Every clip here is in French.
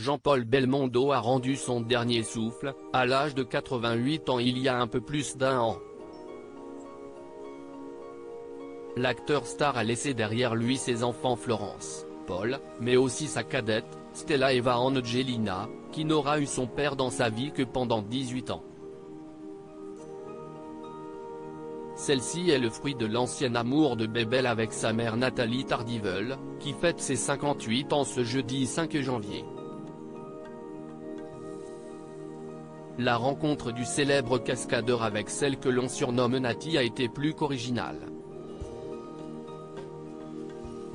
Jean-Paul Belmondo a rendu son dernier souffle, à l'âge de 88 ans il y a un peu plus d'1 an. L'acteur star a laissé derrière lui ses enfants Florence, Paul, mais aussi sa cadette, Stella Eva Angelina, qui n'aura eu son père dans sa vie que pendant 18 ans. Celle-ci est le fruit de l'ancien amour de Bébel avec sa mère Nathalie Tardivel, qui fête ses 58 ans ce jeudi 5 janvier. La rencontre du célèbre cascadeur avec celle que l'on surnomme Nati a été plus qu'originale.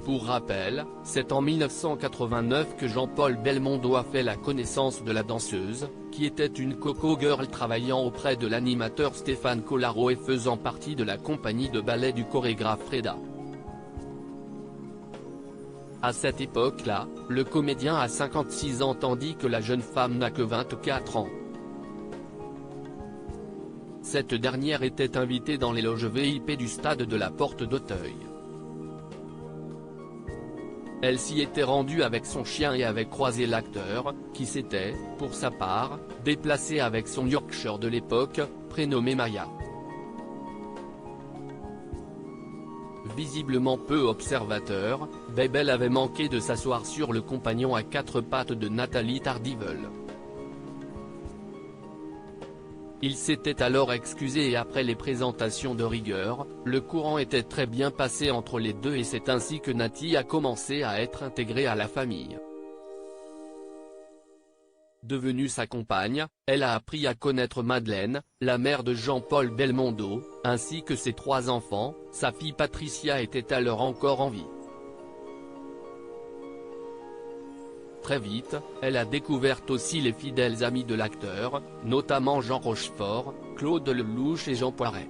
Pour rappel, c'est en 1989 que Jean-Paul Belmondo a fait la connaissance de la danseuse, qui était une coco girl travaillant auprès de l'animateur Stéphane Collaro et faisant partie de la compagnie de ballet du chorégraphe Freda. À cette époque-là, le comédien a 56 ans tandis que la jeune femme n'a que 24 ans. Cette dernière était invitée dans les loges VIP du stade de la Porte d'Auteuil. Elle s'y était rendue avec son chien et avait croisé l'acteur, qui s'était, pour sa part, déplacé avec son Yorkshire de l'époque, prénommé Maya. Visiblement peu observateur, Bébel avait manqué de s'asseoir sur le compagnon à 4 pattes de Nathalie Tardivel. Il s'était alors excusé et après les présentations de rigueur, le courant était très bien passé entre les deux et c'est ainsi que Nati a commencé à être intégrée à la famille. Devenue sa compagne, elle a appris à connaître Madeleine, la mère de Jean-Paul Belmondo, ainsi que ses 3 enfants, sa fille Patricia était alors encore en vie. Très vite, elle a découvert aussi les fidèles amis de l'acteur, notamment Jean Rochefort, Claude Lelouch et Jean Poiret.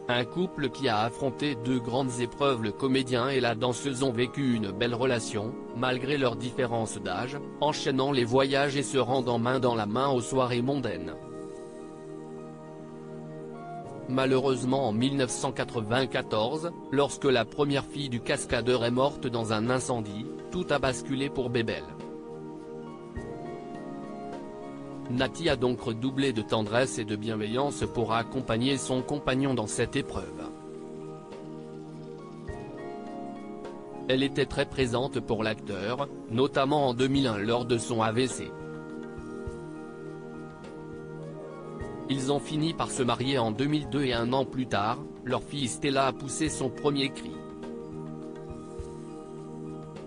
Un couple qui a affronté 2 grandes épreuves. Le comédien et la danseuse ont vécu une belle relation, malgré leurs différences d'âge, enchaînant les voyages et se rendant main dans la main aux soirées mondaines. Malheureusement en 1994, lorsque la première fille du cascadeur est morte dans un incendie, tout a basculé pour Bébel. Nati a donc redoublé de tendresse et de bienveillance pour accompagner son compagnon dans cette épreuve. Elle était très présente pour l'acteur, notamment en 2001 lors de son AVC. Ils ont fini par se marier en 2002 et 1 an plus tard, leur fille Stella a poussé son premier cri.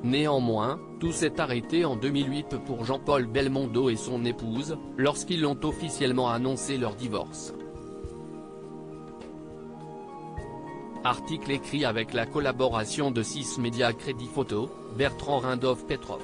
Néanmoins, tout s'est arrêté en 2008 pour Jean-Paul Belmondo et son épouse, lorsqu'ils ont officiellement annoncé leur divorce. Article écrit avec la collaboration de 6 médias Crédit Photo, Bertrand Rindoff Petrov.